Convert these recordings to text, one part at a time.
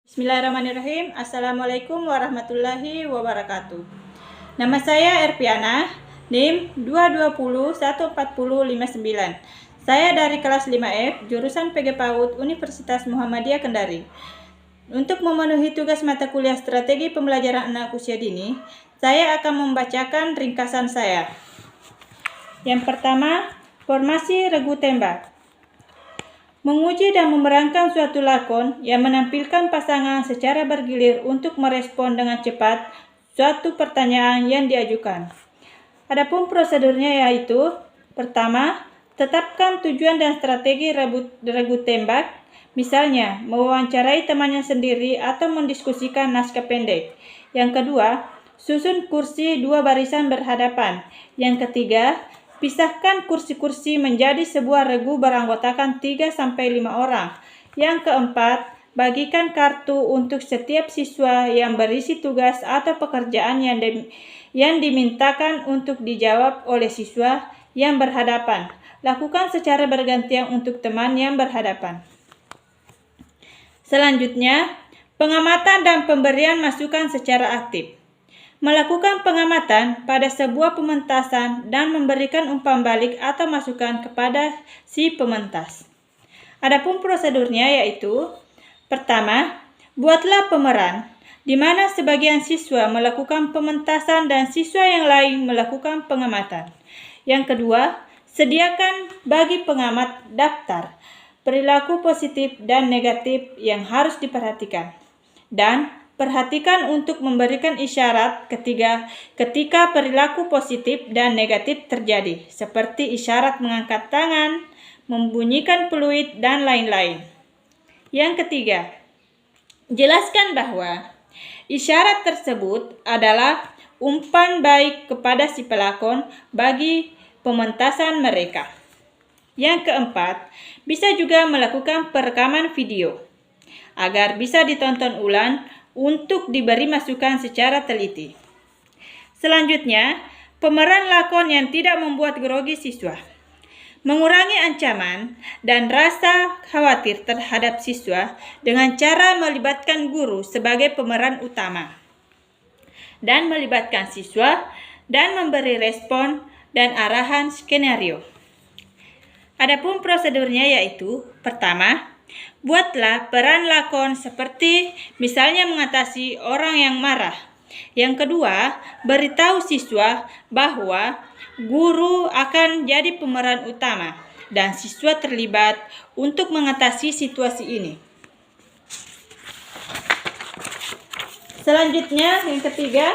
Bismillahirrahmanirrahim. Assalamualaikum warahmatullahi wabarakatuh. Nama saya Erpiana, NIM 2201405 Saya dari kelas 5F, jurusan PG PAUD Universitas Muhammadiyah Kendari. Untuk memenuhi tugas mata kuliah strategi pembelajaran anak usia dini, saya akan membacakan ringkasan saya. Yang pertama, formasi regu tembak. Menguji dan memerankan suatu lakon yang menampilkan pasangan secara bergilir untuk merespon dengan cepat suatu pertanyaan yang diajukan. Adapun prosedurnya yaitu: pertama, tetapkan tujuan dan strategi regu tembak, misalnya mewawancarai temannya sendiri atau mendiskusikan naskah pendek. Yang kedua, susun kursi 2 barisan berhadapan. Yang ketiga, pisahkan kursi-kursi menjadi sebuah regu beranggotakan 3-5 orang. Yang keempat, bagikan kartu untuk setiap siswa yang berisi tugas atau pekerjaan yang dimintakan untuk dijawab oleh siswa yang berhadapan. Lakukan secara bergantian untuk teman yang berhadapan. Selanjutnya, pengamatan dan pemberian masukan secara aktif. Melakukan pengamatan pada sebuah pementasan dan memberikan umpan balik atau masukan kepada si pementas. Adapun prosedurnya yaitu: pertama, buatlah pemeran, di mana sebagian siswa melakukan pementasan dan siswa yang lain melakukan pengamatan. Yang kedua, sediakan bagi pengamat daftar perilaku positif dan negatif yang harus diperhatikan. Dan perhatikan untuk memberikan isyarat ketika perilaku positif dan negatif terjadi, seperti isyarat mengangkat tangan, membunyikan peluit, dan lain-lain. Yang ketiga, jelaskan bahwa isyarat tersebut adalah umpan baik kepada si pelakon bagi pementasan mereka. Yang keempat, bisa juga melakukan perekaman video agar bisa ditonton ulang untuk diberi masukan secara teliti. Selanjutnya, pemeran lakon yang tidak membuat grogi siswa. Mengurangi ancaman dan rasa khawatir terhadap siswa dengan cara melibatkan guru sebagai pemeran utama dan melibatkan siswa dan memberi respon dan arahan skenario. Adapun prosedurnya yaitu: pertama, buatlah peran lakon seperti misalnya mengatasi orang yang marah. Yang kedua, beritahu siswa bahwa guru akan jadi pemeran utama dan siswa terlibat untuk mengatasi situasi ini. Selanjutnya, yang ketiga,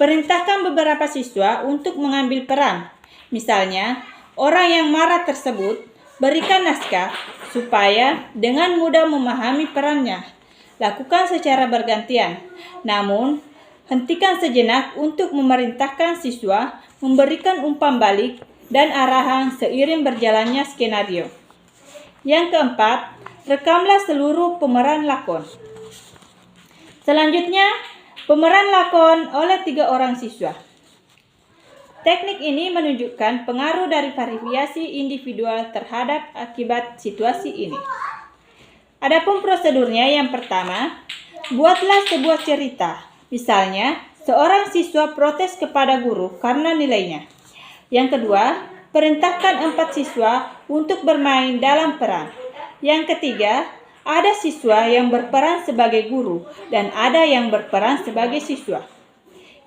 perintahkan beberapa siswa untuk mengambil peran. Misalnya, orang yang marah tersebut berikan naskah supaya dengan mudah memahami perannya. Lakukan secara bergantian, namun hentikan sejenak untuk memerintahkan siswa memberikan umpan balik dan arahan seiring berjalannya skenario. Yang keempat, rekamlah seluruh pemeran lakon. Selanjutnya, pemeran lakon oleh 3 orang siswa. Teknik ini menunjukkan pengaruh dari variasi individual terhadap akibat situasi ini. Adapun prosedurnya, yang pertama, buatlah sebuah cerita. Misalnya, seorang siswa protes kepada guru karena nilainya. Yang kedua, perintahkan 4 siswa untuk bermain dalam peran. Yang ketiga, ada siswa yang berperan sebagai guru dan ada yang berperan sebagai siswa.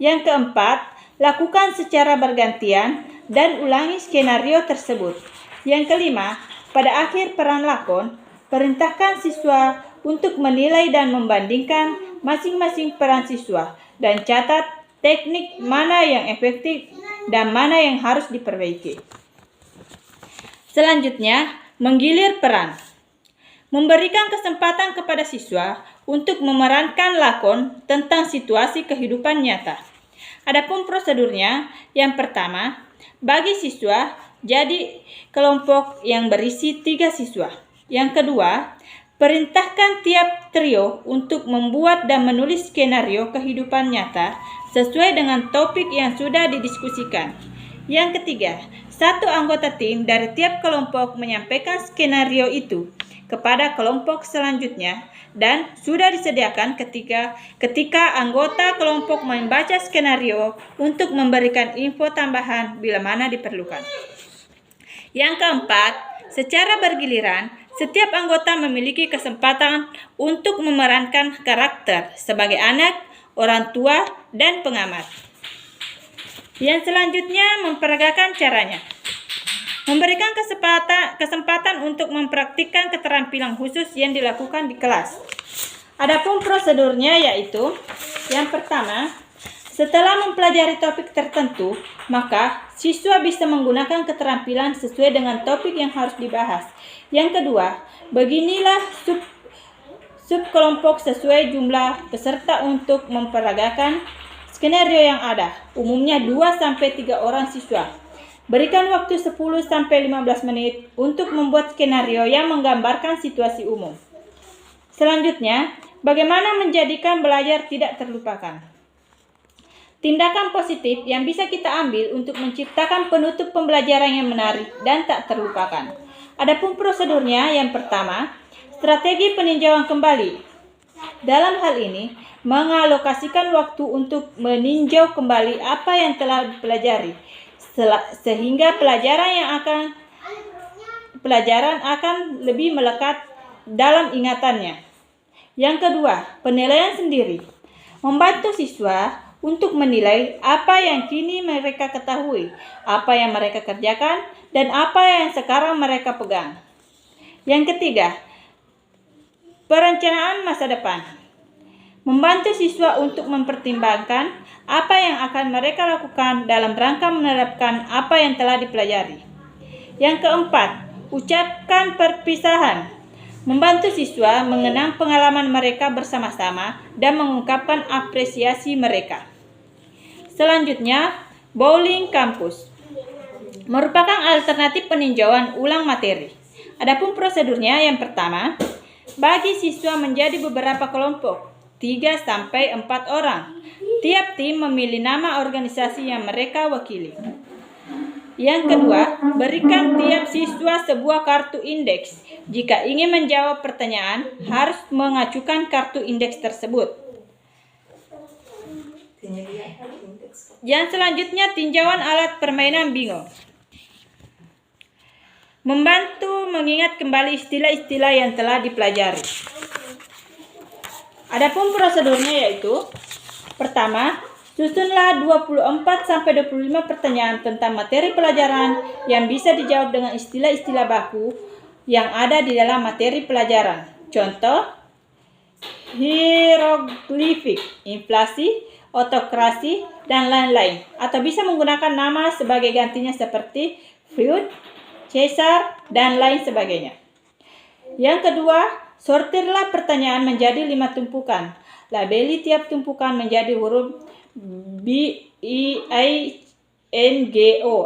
Yang keempat, lakukan secara bergantian dan ulangi skenario tersebut. Yang kelima, pada akhir peran lakon, perintahkan siswa untuk menilai dan membandingkan masing-masing peran siswa dan catat teknik mana yang efektif dan mana yang harus diperbaiki. Selanjutnya, menggilir peran. Memberikan kesempatan kepada siswa untuk memerankan lakon tentang situasi kehidupan nyata. Adapun prosedurnya, yang pertama, bagi siswa jadi kelompok yang berisi 3 siswa. Yang kedua, perintahkan tiap trio untuk membuat dan menulis skenario kehidupan nyata sesuai dengan topik yang sudah didiskusikan. Yang ketiga, 1 anggota tim dari tiap kelompok menyampaikan skenario itu. kepada kelompok selanjutnya dan sudah disediakan ketika anggota kelompok membaca skenario untuk memberikan info tambahan bila mana diperlukan. Yang keempat, secara bergiliran, setiap anggota memiliki kesempatan untuk memerankan karakter sebagai anak, orang tua, dan pengamat. Yang selanjutnya, memperagakan caranya. Memberikan kesempatan untuk mempraktikkan keterampilan khusus yang dilakukan di kelas. Adapun prosedurnya yaitu, yang pertama, setelah mempelajari topik tertentu, maka siswa bisa menggunakan keterampilan sesuai dengan topik yang harus dibahas. Yang kedua, beginilah subkelompok sesuai jumlah peserta untuk memperagakan skenario yang ada, umumnya 2-3 orang siswa. Berikan waktu 10-15 menit untuk membuat skenario yang menggambarkan situasi umum. Selanjutnya, bagaimana menjadikan belajar tidak terlupakan. Tindakan positif yang bisa kita ambil untuk menciptakan penutup pembelajaran yang menarik dan tak terlupakan. Adapun prosedurnya, yang pertama, strategi peninjauan kembali. Dalam hal ini, mengalokasikan waktu untuk meninjau kembali apa yang telah dipelajari, sehingga pelajaran akan lebih melekat dalam ingatannya. Yang kedua, penilaian sendiri. Membantu siswa untuk menilai apa yang kini mereka ketahui, apa yang mereka kerjakan, dan apa yang sekarang mereka pegang. Yang ketiga, perencanaan masa depan. Membantu siswa untuk mempertimbangkan apa yang akan mereka lakukan dalam rangka menerapkan apa yang telah dipelajari. Yang keempat, ucapkan perpisahan. Membantu siswa mengenang pengalaman mereka bersama-sama dan mengungkapkan apresiasi mereka. Selanjutnya, bowling kampus merupakan alternatif peninjauan ulang materi. Adapun prosedurnya, yang pertama, bagi siswa menjadi beberapa kelompok, 3-4 orang. Tiap tim memilih nama organisasi yang mereka wakili. Yang kedua, berikan tiap siswa sebuah kartu indeks. Jika ingin menjawab pertanyaan, harus mengacukan kartu indeks tersebut. Yang selanjutnya, tinjauan alat permainan bingo. Membantu mengingat kembali istilah-istilah yang telah dipelajari. Adapun prosedurnya yaitu, pertama, susunlah 24-25 pertanyaan tentang materi pelajaran yang bisa dijawab dengan istilah-istilah baku yang ada di dalam materi pelajaran. Contoh, hieroglifik, inflasi, autokrasi, dan lain-lain. Atau bisa menggunakan nama sebagai gantinya seperti Freud, Caesar, dan lain sebagainya. Yang kedua, sortirlah pertanyaan menjadi 5 tumpukan. Labeli tiap tumpukan menjadi huruf BINGO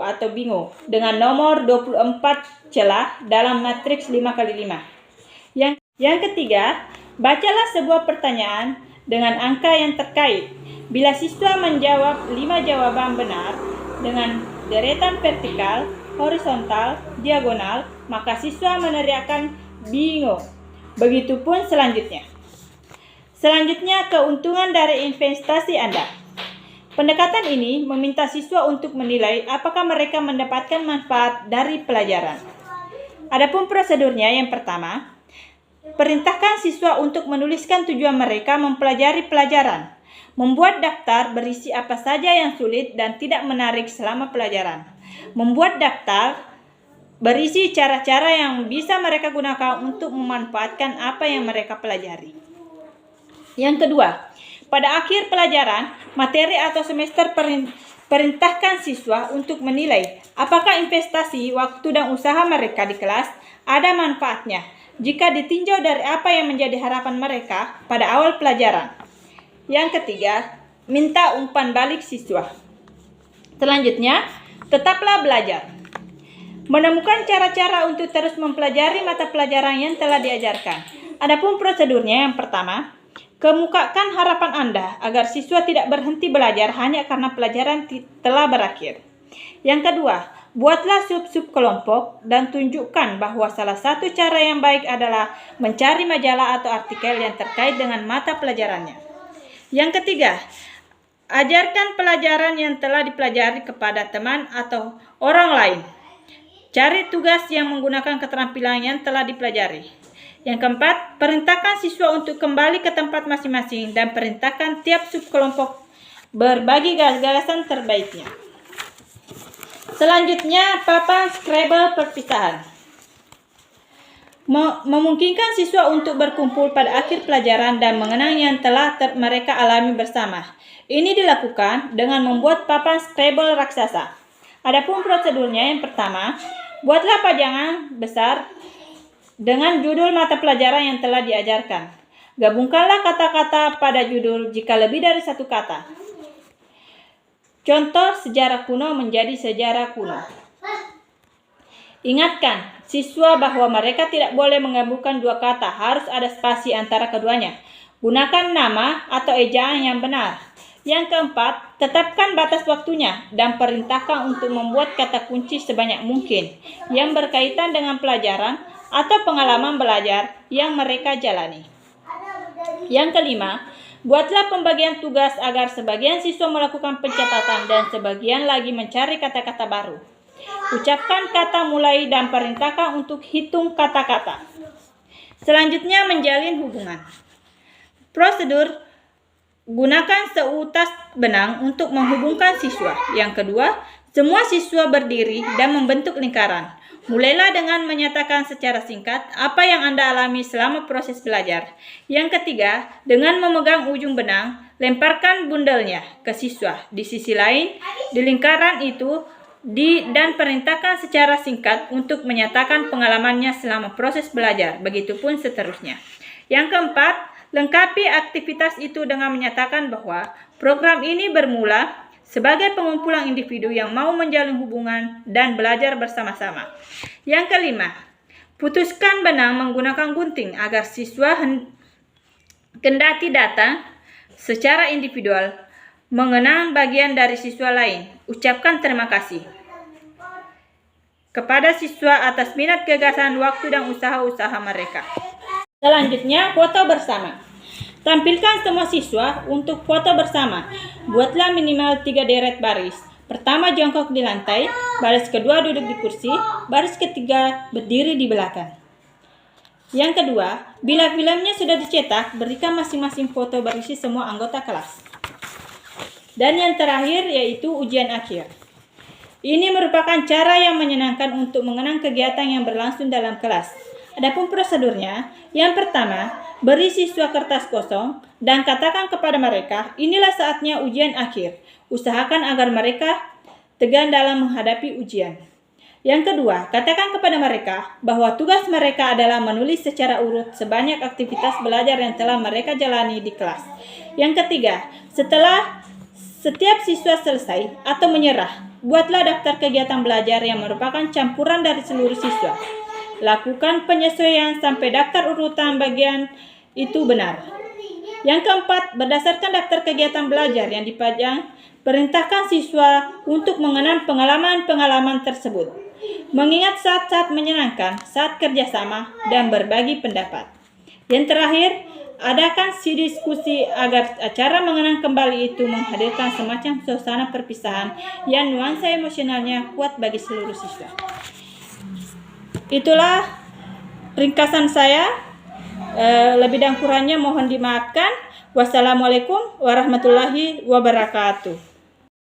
atau bingo dengan nomor 24 celah dalam matriks 5x5. Yang ketiga, bacalah sebuah pertanyaan dengan angka yang terkait. Bila siswa menjawab 5 jawaban benar dengan deretan vertikal, horizontal, diagonal, maka siswa meneriakkan bingo. Begitupun selanjutnya. Selanjutnya, keuntungan dari investasi Anda. Pendekatan ini meminta siswa untuk menilai apakah mereka mendapatkan manfaat dari pelajaran. Adapun prosedurnya, yang pertama, perintahkan siswa untuk menuliskan tujuan mereka mempelajari pelajaran. Membuat daftar berisi apa saja yang sulit dan tidak menarik selama pelajaran. Membuat daftar berisi cara-cara yang bisa mereka gunakan untuk memanfaatkan apa yang mereka pelajari. Yang kedua, pada akhir pelajaran, materi atau semester perintahkan siswa untuk menilai apakah investasi waktu dan usaha mereka di kelas ada manfaatnya jika ditinjau dari apa yang menjadi harapan mereka pada awal pelajaran. Yang ketiga, minta umpan balik siswa. Selanjutnya, tetaplah belajar. Menemukan cara-cara untuk terus mempelajari mata pelajaran yang telah diajarkan. Adapun prosedurnya, yang pertama, kemukakan harapan Anda agar siswa tidak berhenti belajar hanya karena pelajaran telah berakhir. Yang kedua, Buatlah sub-sub kelompok dan tunjukkan bahwa salah satu cara yang baik adalah mencari majalah atau artikel yang terkait dengan mata pelajarannya. Yang ketiga, ajarkan pelajaran yang telah dipelajari kepada teman atau orang lain. Cari tugas yang menggunakan keterampilan yang telah dipelajari. Yang keempat, perintahkan siswa untuk kembali ke tempat masing-masing dan perintahkan tiap subkelompok berbagi gagasan terbaiknya. Selanjutnya, papan Scrabble perpisahan. Memungkinkan siswa untuk berkumpul pada akhir pelajaran dan mengenang yang telah mereka alami bersama. Ini dilakukan dengan membuat papan Scrabble raksasa. Adapun prosedurnya, yang pertama, buatlah pajangan besar dengan judul mata pelajaran yang telah diajarkan. Gabungkanlah kata-kata pada judul jika lebih dari satu kata. Contoh sejarah kuno menjadi sejarah kuno. Ingatkan siswa bahwa mereka tidak boleh menggabungkan dua kata, harus ada spasi antara keduanya. Gunakan nama atau ejaan yang benar. Yang keempat, tetapkan batas waktunya dan perintahkan untuk membuat kata kunci sebanyak mungkin yang berkaitan dengan pelajaran atau pengalaman belajar yang mereka jalani. Yang kelima, buatlah pembagian tugas agar sebagian siswa melakukan pencatatan dan sebagian lagi mencari kata-kata baru. Ucapkan kata mulai dan perintahkan untuk hitung kata-kata. Selanjutnya, menjalin hubungan. Prosedur, gunakan seutas benang untuk menghubungkan siswa. Yang kedua, semua siswa berdiri dan membentuk lingkaran. Mulailah dengan menyatakan secara singkat apa yang Anda alami selama proses belajar. Yang ketiga, dengan memegang ujung benang, lemparkan bundelnya ke siswa. Di sisi lain, di lingkaran itu, dan perintahkan secara singkat untuk menyatakan pengalamannya selama proses belajar. Begitupun seterusnya. Yang keempat, lengkapi aktivitas itu dengan menyatakan bahwa program ini bermula sebagai pengumpulan individu yang mau menjalin hubungan dan belajar bersama-sama. Yang kelima, putuskan benang menggunakan gunting agar siswa kendati datang secara individual mengenang bagian dari siswa lain. Ucapkan terima kasih kepada siswa atas minat, gagasan, waktu, dan usaha-usaha mereka. Selanjutnya, foto bersama. Tampilkan semua siswa untuk foto bersama. Buatlah minimal 3 deret baris. Pertama jongkok di lantai, baris kedua duduk di kursi, baris ketiga berdiri di belakang. Yang kedua, bila filmnya sudah dicetak, berikan masing-masing foto berisi semua anggota kelas. Dan yang terakhir yaitu ujian akhir. Ini merupakan cara yang menyenangkan untuk mengenang kegiatan yang berlangsung dalam kelas. Adapun prosedurnya, yang pertama, beri siswa kertas kosong dan katakan kepada mereka, inilah saatnya ujian akhir. Usahakan agar mereka tegar dalam menghadapi ujian. Yang kedua, katakan kepada mereka bahwa tugas mereka adalah menulis secara urut sebanyak aktivitas belajar yang telah mereka jalani di kelas. Yang ketiga, setelah setiap siswa selesai atau menyerah, buatlah daftar kegiatan belajar yang merupakan campuran dari seluruh siswa. Lakukan penyesuaian sampai daftar urutan bagian itu benar. Yang keempat, berdasarkan daftar kegiatan belajar yang dipajang, perintahkan siswa untuk mengenang pengalaman-pengalaman tersebut. Mengingat saat-saat menyenangkan, saat kerjasama, dan berbagi pendapat. Yang terakhir, adakan diskusi agar acara mengenang kembali itu menghadirkan semacam suasana perpisahan yang nuansa emosionalnya kuat bagi seluruh siswa. Itulah ringkasan saya. Lebih dan kurangnya mohon dimaafkan. Wassalamualaikum warahmatullahi wabarakatuh.